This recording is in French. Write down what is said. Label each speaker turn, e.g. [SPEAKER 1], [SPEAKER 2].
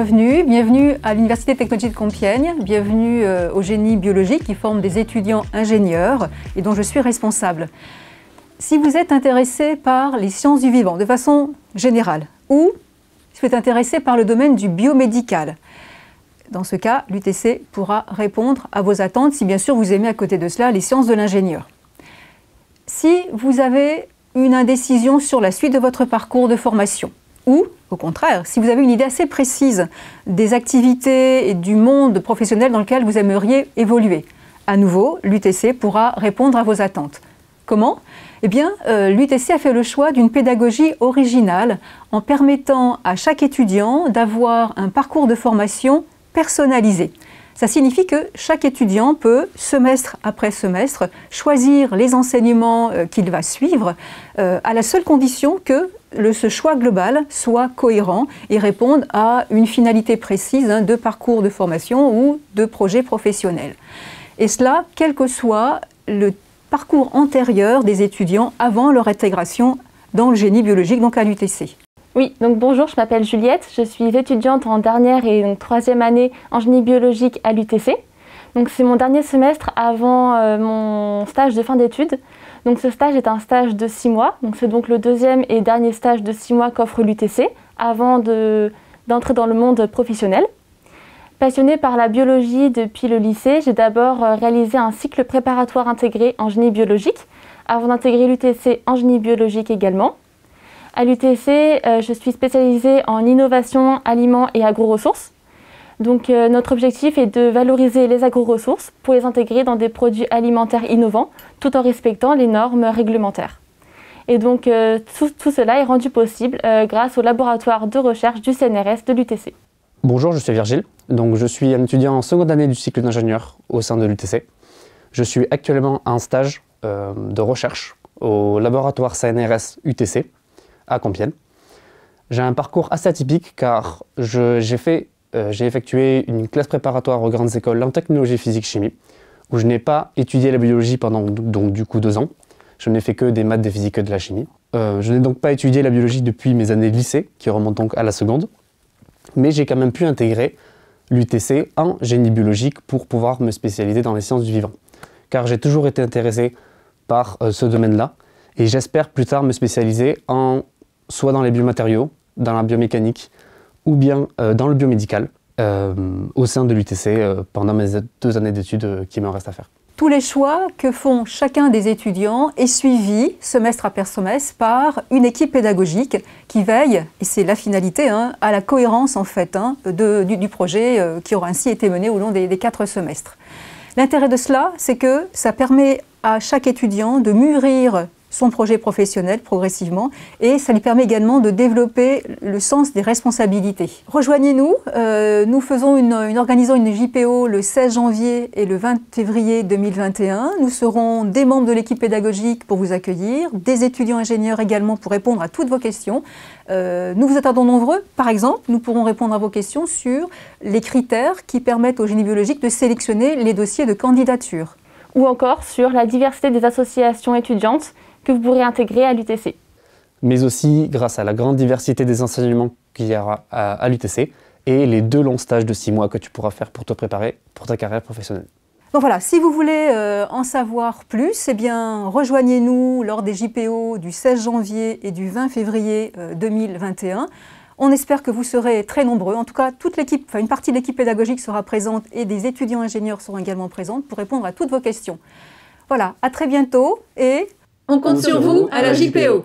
[SPEAKER 1] bienvenue. Bienvenue à l'Université de Technologie de Compiègne. Bienvenue au génie biologique qui forme des étudiants ingénieurs et dont je suis responsable. Si vous êtes intéressé par les sciences du vivant de façon générale ou si vous êtes intéressé par le domaine du biomédical, dans ce cas, l'UTC pourra répondre à vos attentes si bien sûr vous aimez à côté de cela les sciences de l'ingénieur. Si vous avez une indécision sur la suite de votre parcours de formation, ou, au contraire, si vous avez une idée assez précise des activités et du monde professionnel dans lequel vous aimeriez évoluer, à nouveau, l'UTC pourra répondre à vos attentes. Comment ? Eh bien, l'UTC a fait le choix d'une pédagogie originale en permettant à chaque étudiant d'avoir un parcours de formation personnalisé. Ça signifie que chaque étudiant peut, semestre après semestre, choisir les enseignements qu'il va suivre à la seule condition que ce choix global soit cohérent et réponde à une finalité précise de parcours de formation ou de projet professionnel. Et cela, quel que soit le parcours antérieur des étudiants avant leur intégration dans le génie biologique, donc à l'UTC.
[SPEAKER 2] Oui, donc bonjour, je m'appelle Juliette, je suis étudiante en dernière et donc troisième année en génie biologique à l'UTC. Donc c'est mon dernier semestre avant mon stage de fin d'études. Donc ce stage est un stage de 6 mois, donc c'est donc le deuxième et dernier stage de 6 mois qu'offre l'UTC avant d'entrer dans le monde professionnel. Passionnée par la biologie depuis le lycée, j'ai d'abord réalisé un cycle préparatoire intégré en génie biologique avant d'intégrer l'UTC en génie biologique également. À l'UTC, je suis spécialisée en innovation, aliments et agro-ressources. Donc notre objectif est de valoriser les agro-ressources pour les intégrer dans des produits alimentaires innovants tout en respectant les normes réglementaires. Et donc tout cela est rendu possible grâce au laboratoire de recherche du CNRS de l'UTC.
[SPEAKER 3] Bonjour, je suis Virgile. Donc, je suis un étudiant en seconde année du cycle d'ingénieur au sein de l'UTC. Je suis actuellement en stage de recherche au laboratoire CNRS UTC à Compiègne. J'ai un parcours assez atypique car j'ai effectué une classe préparatoire aux grandes écoles en technologie physique-chimie où je n'ai pas étudié la biologie pendant donc, du coup 2 ans. Je n'ai fait que des maths, des physiques et de la chimie. Je n'ai donc pas étudié la biologie depuis mes années de lycée qui remontent donc à la seconde. Mais j'ai quand même pu intégrer l'UTC en génie biologique pour pouvoir me spécialiser dans les sciences du vivant. Car j'ai toujours été intéressé par ce domaine-là et j'espère plus tard me spécialiser soit dans les biomatériaux, dans la biomécanique ou bien dans le biomédical au sein de l'UTC pendant mes 2 années d'études qui me restent à faire.
[SPEAKER 1] Tous les choix que font chacun des étudiants est suivi, semestre après semestre, par une équipe pédagogique qui veille, et c'est la finalité, à la cohérence en fait du projet qui aura ainsi été mené au long des 4 semestres. L'intérêt de cela, c'est que ça permet à chaque étudiant de mûrir son projet professionnel progressivement et ça lui permet également de développer le sens des responsabilités. Rejoignez-nous, nous organisons une JPO le 16 janvier et le 20 février 2021. Nous serons des membres de l'équipe pédagogique pour vous accueillir, des étudiants ingénieurs également pour répondre à toutes vos questions. Nous vous attendons nombreux. Par exemple, nous pourrons répondre à vos questions sur les critères qui permettent au génie biologique de sélectionner les dossiers de candidature.
[SPEAKER 2] Ou encore sur la diversité des associations étudiantes que vous pourrez intégrer à l'UTC.
[SPEAKER 3] Mais aussi grâce à la grande diversité des enseignements qu'il y aura à l'UTC et les 2 longs stages de 6 mois que tu pourras faire pour te préparer pour ta carrière professionnelle.
[SPEAKER 1] Donc voilà, si vous voulez en savoir plus, eh bien rejoignez-nous lors des JPO du 16 janvier et du 20 février 2021. On espère que vous serez très nombreux. En tout cas, toute l'équipe, une partie de l'équipe pédagogique sera présente et des étudiants ingénieurs seront également présents pour répondre à toutes vos questions. Voilà, à très bientôt et
[SPEAKER 4] on compte sur vous à la JPO.